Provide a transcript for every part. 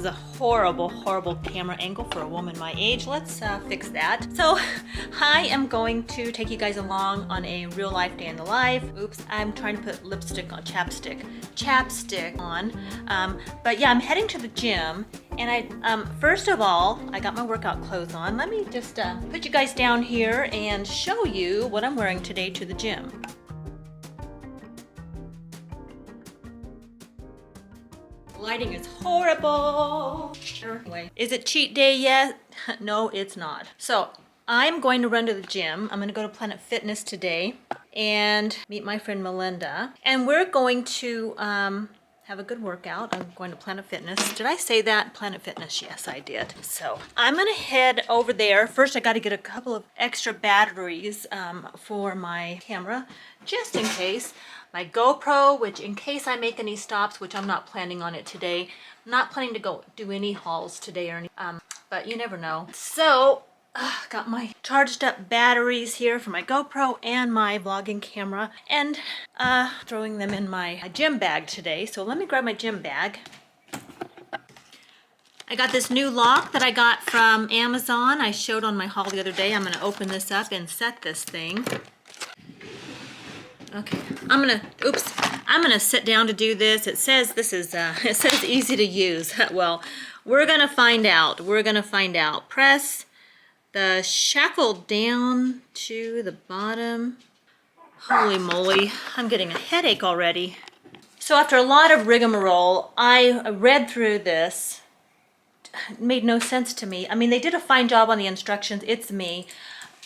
is a horrible, horrible camera angle for a woman my age. Let's fix that. So I am going to take you guys along on a real life day in the life. Oops, I'm trying to put lipstick on, chapstick on. But yeah, I'm heading to the gym. And first of all, I got my workout clothes on. Let me just put you guys down here and show you what I'm wearing today to the gym. Lighting is horrible. Anyway, is it cheat day yet? No, it's not. So I'm going to run to the gym. I'm going to go to Planet Fitness today and meet my friend Melinda. And we're going to have a good workout. I'm going to Planet Fitness. Did I say that? Planet Fitness, yes, I did. So I'm going to head over there. First, I got to get a couple of extra batteries for my camera, just in case. My GoPro, which in case I make any stops, which I'm not planning on it today. I'm not planning to go do any hauls today or any, but you never know. So, got my charged up batteries here for my GoPro and my vlogging camera, and throwing them in my gym bag today. So let me grab my gym bag. I got this new lock that I got from Amazon. I showed on my haul the other day. I'm gonna open this up and set this thing. Okay, I'm gonna sit down to do this. It says this is, it says easy to use. Well, we're gonna find out. We're gonna find out. Press the shackle down to the bottom. Holy moly, I'm getting a headache already. So after a lot of rigmarole, I read through this. It made no sense to me. I mean, they did a fine job on the instructions. It's me.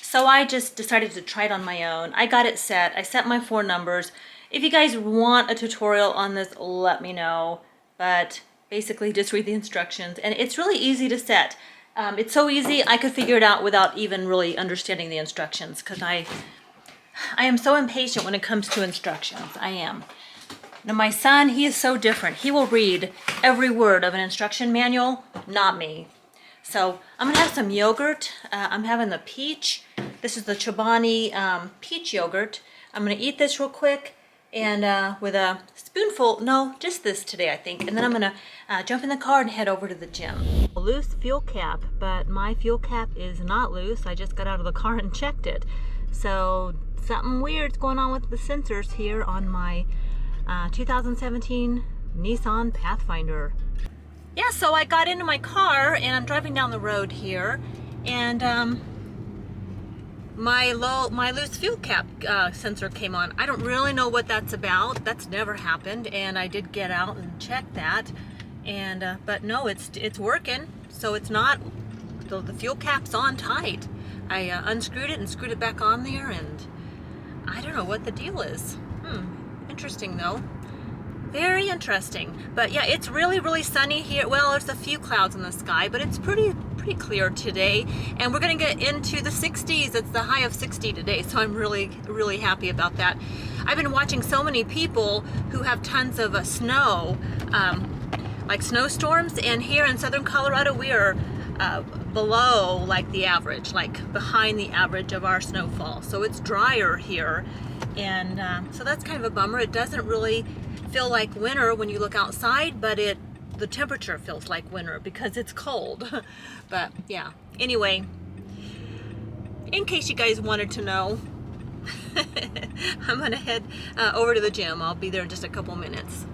So I just decided to try it on my own. I got it set. I set my 4 numbers. If you guys want a tutorial on this, let me know. But basically just read the instructions. And it's really easy to set. It's so easy, I could figure it out without even really understanding the instructions. Because I am so impatient when it comes to instructions. I am. Now my son, he is so different. He will read every word of an instruction manual. Not me. So I'm gonna have some yogurt. I'm having the peach. This is the Chobani peach yogurt. I'm gonna eat this real quick and with a spoonful, no, just this today I think. And then I'm gonna jump in the car and head over to the gym. A loose fuel cap, but my fuel cap is not loose. I just got out of the car and checked it. So something weird's going on with the sensors here on my 2017 Nissan Pathfinder. Yeah, so I got into my car and I'm driving down the road here, and my loose fuel cap sensor came on. I don't really know what that's about. That's never happened, and I did get out and check that, and but no, it's working. So it's not, the fuel cap's on tight. I unscrewed it and screwed it back on there, and I don't know what the deal is. Interesting though. Very interesting. But yeah, it's really, really sunny here. Well, there's a few clouds in the sky, but it's pretty clear today. And we're gonna get into the 60s. It's the high of 60 today, so I'm really, really happy about that. I've been watching so many people who have tons of snow, like snowstorms, and here in southern Colorado, we are below like the average, like behind the average of our snowfall. So it's drier here, and so that's kind of a bummer. It doesn't really feel like winter when you look outside, but the temperature feels like winter because it's cold. But yeah, anyway, in case you guys wanted to know, I'm gonna head over to the gym. I'll be there in just a couple minutes.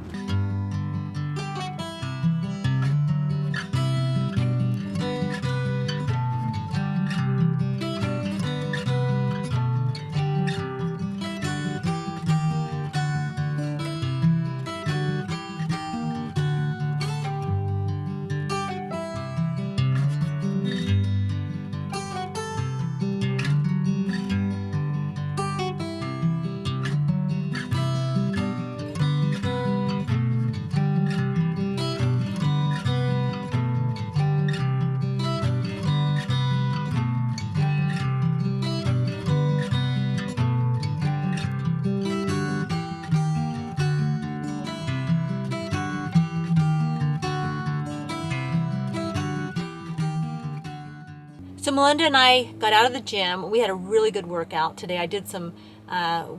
So Melinda and I got out of the gym. We had a really good workout today. I did some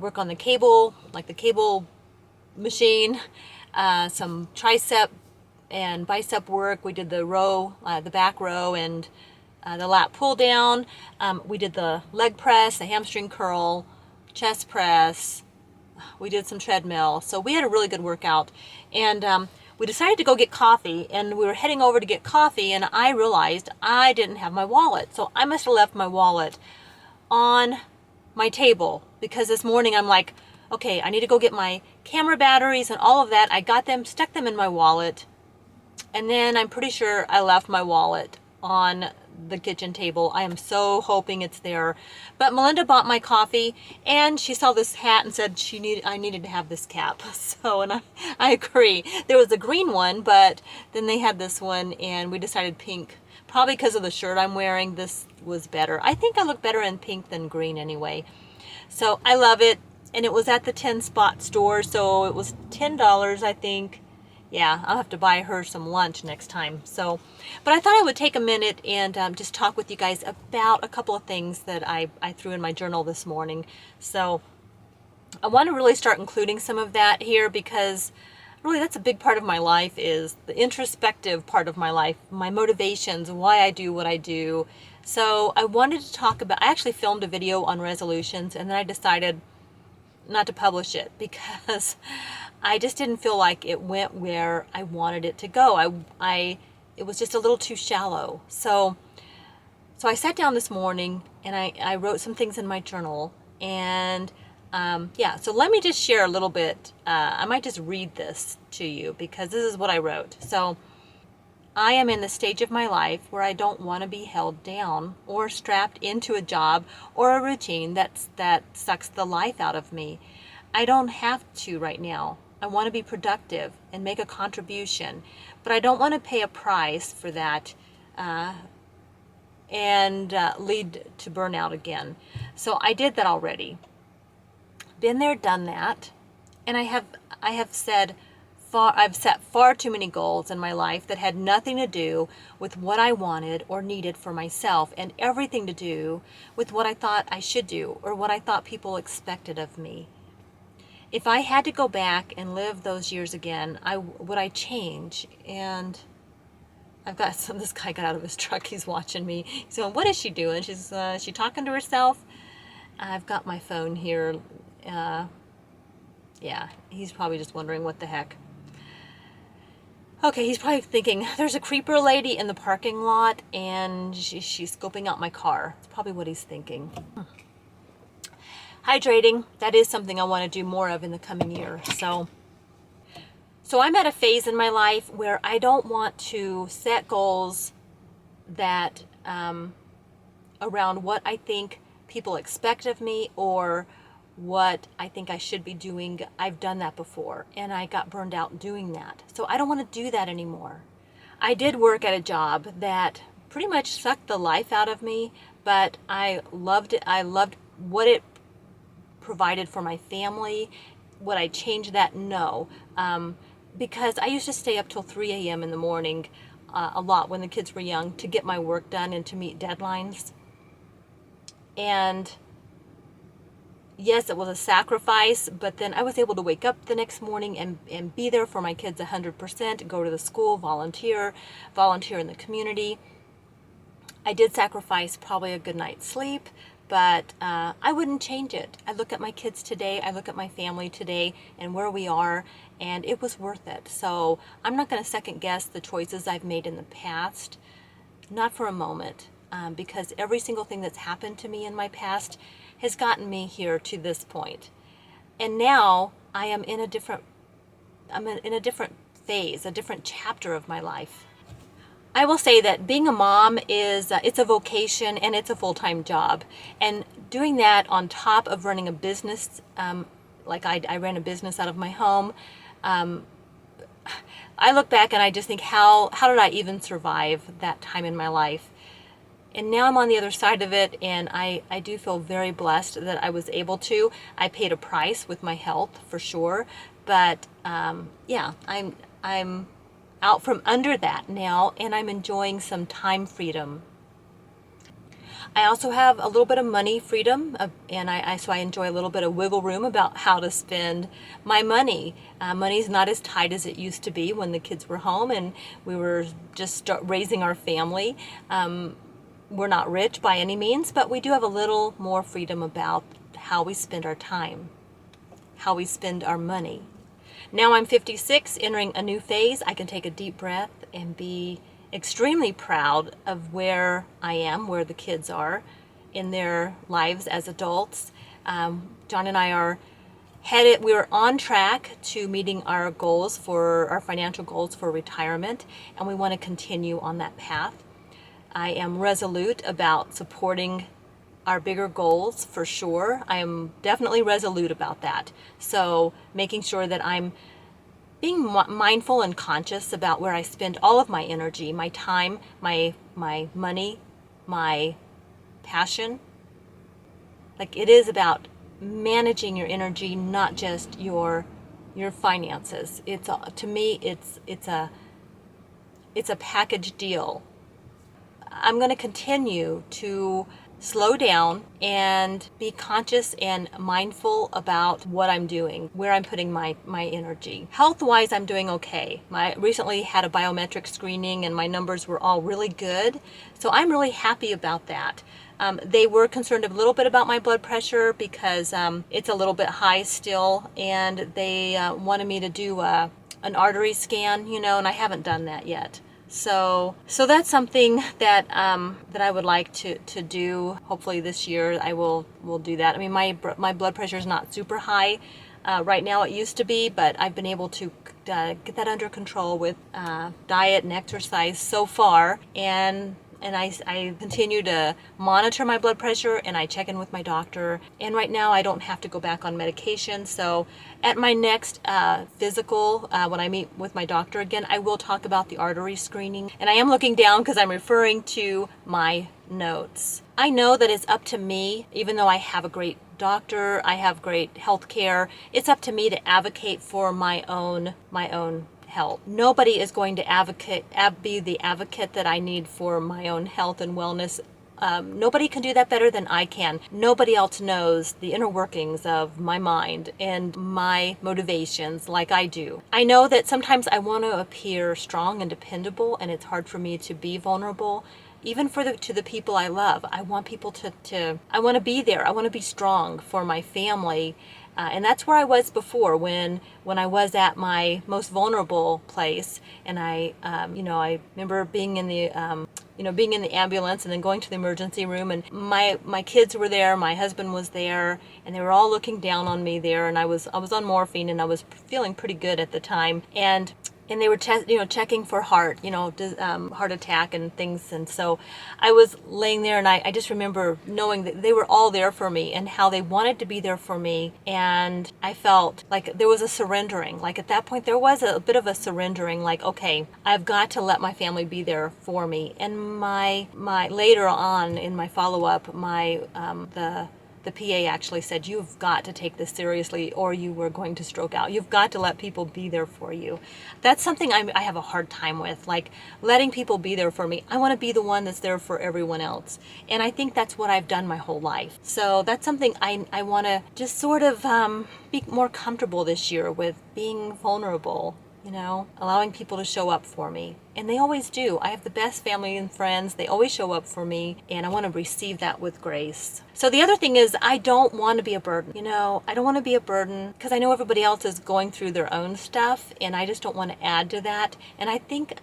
work on the cable, like the cable machine, some tricep and bicep work. We did the row, the back row, and the lat pull down. We did the leg press, the hamstring curl, chest press. We did some treadmill. So we had a really good workout. And we decided to go get coffee, and we were heading over to get coffee, and I realized I didn't have my wallet. So I must have left my wallet on my table, because this morning I'm like, okay, I need to go get my camera batteries and all of that. I got them, stuck them in my wallet, and then I'm pretty sure I left my wallet on the kitchen table. I am so hoping it's there. But Melinda bought my coffee, and she saw this hat and said I needed to have this cap. So, and I agree. There was a green one, but then they had this one, and we decided pink. Probably because of the shirt I'm wearing, this was better. I think I look better in pink than green anyway. So I love it. And it was at the 10 Spot store, so it was $10, I think. Yeah, I'll have to buy her some lunch next time. So, but I thought I would take a minute and just talk with you guys about a couple of things that I threw in my journal this morning. So I want to really start including some of that here, because really that's a big part of my life, is the introspective part of my life, my motivations, why I do what I do. So I wanted to talk about, I actually filmed a video on resolutions, and then I decided not to publish it because I just didn't feel like it went where I wanted it to go. It was just a little too shallow. So I sat down this morning and I wrote some things in my journal, and yeah, so let me just share a little bit. I might just read this to you because this is what I wrote. So I am in the stage of my life where I don't want to be held down or strapped into a job or a routine that sucks the life out of me. I don't have to right now. I want to be productive and make a contribution, but I don't want to pay a price for that and lead to burnout again. So I did that already. Been there, done that, and I have said I've set far too many goals in my life that had nothing to do with what I wanted or needed for myself, and everything to do with what I thought I should do or what I thought people expected of me. If I had to go back and live those years again, would I change? And I've got this guy got out of his truck. He's watching me. He's going, "What is she doing? She's she talking to herself?" I've got my phone here. Yeah, he's probably just wondering what the heck. Okay, he's probably thinking, there's a creeper lady in the parking lot and she's scoping out my car. That's probably what he's thinking. Hydrating, that is something I want to do more of in the coming year. So I'm at a phase in my life where I don't want to set goals that around what I think people expect of me or what I think I should be doing. I've done that before and I got burned out doing that. So I don't want to do that anymore. I did work at a job that pretty much sucked the life out of me, but I loved it. I loved what it provided for my family. Would I change that? No. Because I used to stay up till 3 a.m. in the morning a lot when the kids were young to get my work done and to meet deadlines. And yes, it was a sacrifice, but then I was able to wake up the next morning and be there for my kids 100%, go to the school, volunteer in the community. I did sacrifice probably a good night's sleep, but I wouldn't change it. I look at my kids today, I look at my family today and where we are, and it was worth it. So I'm not going to second guess the choices I've made in the past, not for a moment, because every single thing that's happened to me in my past has gotten me here to this point. And now I am in a different phase, a different chapter of my life. I will say that being a mom is, it's a vocation and it's a full-time job. And doing that on top of running a business, like I ran a business out of my home, I look back and I just think, how did I even survive that time in my life? And now I'm on the other side of it, and I do feel very blessed that I was able to. I paid a price with my health for sure, but yeah, I'm out from under that now, and I'm enjoying some time freedom. I also have a little bit of money freedom, and so I enjoy a little bit of wiggle room about how to spend my money. Money's not as tight as it used to be when the kids were home and we were just raising our family. We're not rich by any means, but we do have a little more freedom about how we spend our time, how we spend our money. Now I'm 56, entering a new phase. I can take a deep breath and be extremely proud of where I am, where the kids are in their lives as adults. John and I are we're on track to meeting our goals for our financial goals for retirement, and we want to continue on that path. I am resolute about supporting our bigger goals for sure. I am definitely resolute about that. So making sure that I'm being mindful and conscious about where I spend all of my energy, my time, my money, my passion. Like, it is about managing your energy, not just your finances. To me, it's a package deal. I'm going to continue to slow down and be conscious and mindful about what I'm doing, where I'm putting my energy. Health-wise, I'm doing okay. I recently had a biometric screening and my numbers were all really good. So I'm really happy about that. They were concerned a little bit about my blood pressure because it's a little bit high still, and they wanted me to do an artery scan, and I haven't done that yet. So that's something that that I would like to do. Hopefully this year I will do that. I mean, my blood pressure is not super high right now. It used to be, but I've been able to get that under control with diet and exercise so far, and I continue to monitor my blood pressure, and I check in with my doctor. And right now I don't have to go back on medication. So at my next physical, when I meet with my doctor again, I will talk about the artery screening. And I am looking down because I'm referring to my notes. I know that it's up to me, even though I have a great doctor, I have great health care, it's up to me to advocate for my own health. Nobody is going to be the advocate that I need for my own health and wellness. Nobody can do that better than I can. Nobody else knows the inner workings of my mind and my motivations like I do. I know that sometimes I want to appear strong and dependable, and it's hard for me to be vulnerable. Even to the people I love, I want people I want to be there. I want to be strong for my family. And that's where I was before when I was at my most vulnerable place. And I remember being in the ambulance and then going to the emergency room, and my kids were there, my husband was there, and they were all looking down on me there. And I was on morphine, and I was feeling pretty good at the time. And they were checking for heart attack and things. And so I was laying there, and I just remember knowing that they were all there for me and how they wanted to be there for me. And I felt like there was a surrendering. Like, at that point there was a bit of a surrendering, like, okay, I've got to let my family be there for me. And my later on in my follow-up, the PA actually said, you've got to take this seriously or you were going to stroke out. You've got to let people be there for you. That's something I have a hard time with, like letting people be there for me. I want to be the one that's there for everyone else. And I think that's what I've done my whole life. So that's something I want to just sort of be more comfortable this year with, being vulnerable, allowing people to show up for me. And they always do. I have the best family and friends. They always show up for me, and I want to receive that with grace. So the other thing is, I don't want to be a burden. I don't want to be a burden because I know everybody else is going through their own stuff, and I just don't want to add to that. And I think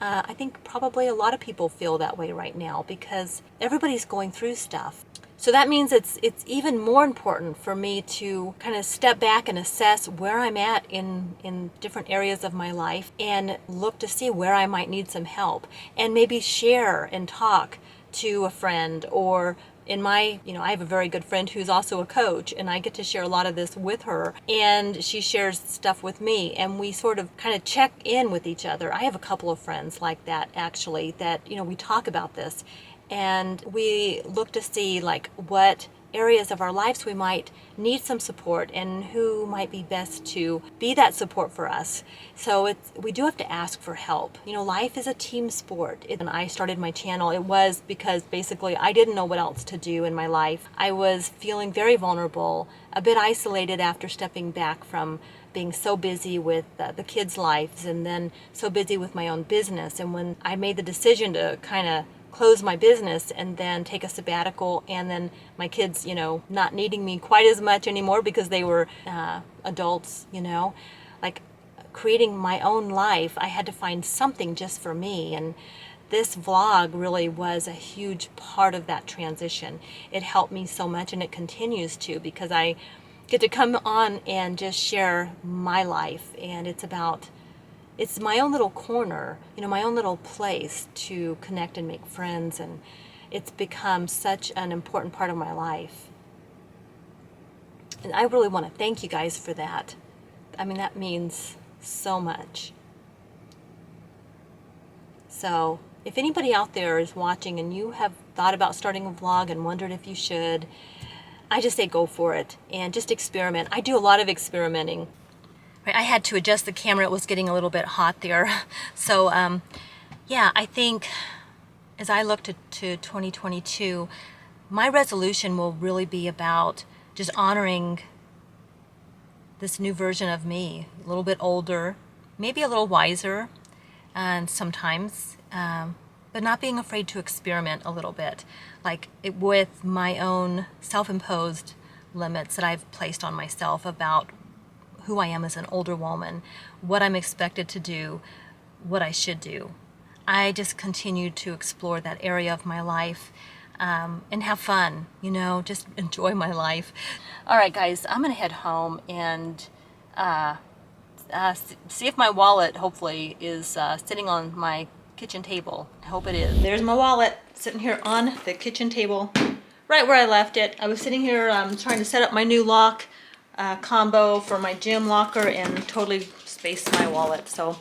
probably a lot of people feel that way right now because everybody's going through stuff. So that means it's even more important for me to kind of step back and assess where I'm at in different areas of my life and look to see where I might need some help, and maybe share and talk to a friend, or I have a very good friend who's also a coach, and I get to share a lot of this with her, and she shares stuff with me, and we sort of kind of check in with each other. I have a couple of friends like that, actually, that, we talk about this. And we look to see like what areas of our lives we might need some support, and who might be best to be that support for us. So we do have to ask for help. You know, life is a team sport. When I started my channel, it was because basically I didn't know what else to do in my life. I was feeling very vulnerable, a bit isolated after stepping back from being so busy with the kids' lives, and then so busy with my own business. And when I made the decision to kind of close my business and then take a sabbatical, and then my kids, you know, not needing me quite as much anymore because they were adults, you know, like creating my own life, I had to find something just for me. And this vlog really was a huge part of that transition. It helped me so much, and it continues to, because I get to come on and just share my life, and it's my own little corner, you know, my own little place to connect and make friends, and it's become such an important part of my life. And I really want to thank you guys for that. I mean, that means so much. So if anybody out there is watching and you have thought about starting a vlog and wondered if you should, I just say go for it and just experiment. I do a lot of experimenting. I had to adjust the camera. It was getting a little bit hot there. So yeah, I think as I look to 2022, my resolution will really be about just honoring this new version of me, a little bit older, maybe a little wiser, and sometimes, but not being afraid to experiment a little bit, like with my own self-imposed limits that I've placed on myself about who I am as an older woman, what I'm expected to do, what I should do. I just continue to explore that area of my life and have fun, you know, just enjoy my life. All right, guys, I'm gonna head home and see if my wallet, hopefully, is sitting on my kitchen table. I hope it is. There's my wallet sitting here on the kitchen table, right where I left it. I was sitting here trying to set up my new lock combo for my gym locker and totally spaced my wallet. So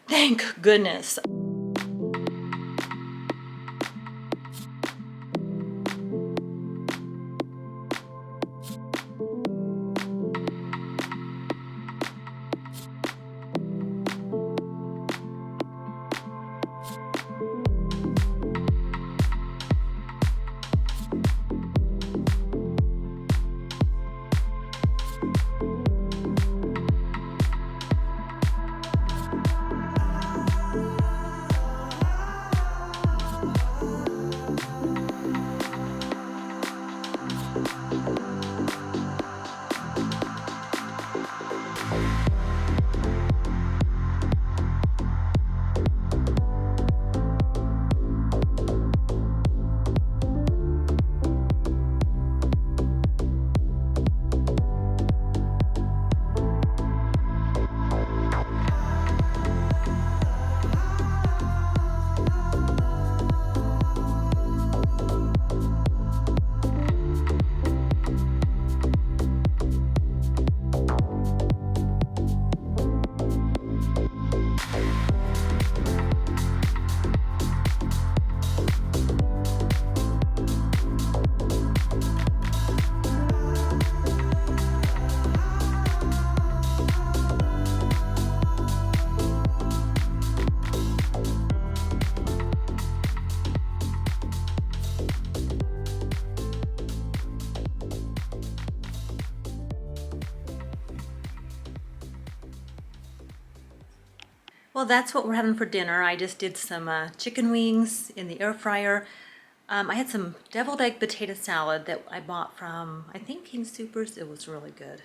thank goodness. Well, that's what we're having for dinner. I just did some chicken wings in the air fryer. I had some deviled egg potato salad that I bought from, I think, King Soopers. It was really good.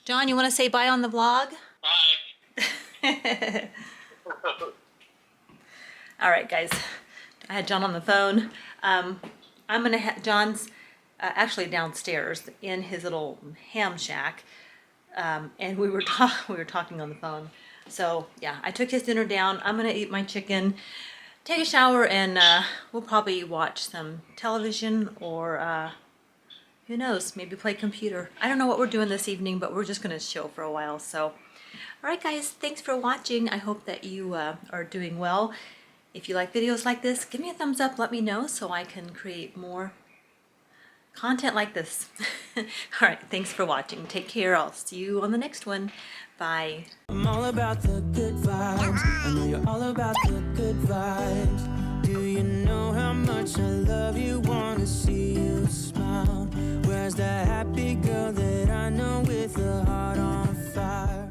John, you want to say bye on the vlog? Bye. All right, guys. I had John on the phone. I'm gonna have John's actually downstairs in his little ham shack, and we were talking on the phone. So yeah, I took his dinner down. I'm gonna eat my chicken, take a shower, and we'll probably watch some television or who knows, maybe play computer. I don't know what we're doing this evening, but we're just gonna chill for a while. So, all right, guys, thanks for watching. I hope that you are doing well. If you like videos like this, give me a thumbs up. Let me know so I can create more content like this. All right, thanks for watching. Take care. I'll see you on the next one. Bye. I'm all about the good vibes. I know you're all about the good vibes. Do you know how much I love you? Wanna see you smile. Where's that happy girl that I know with a heart on fire?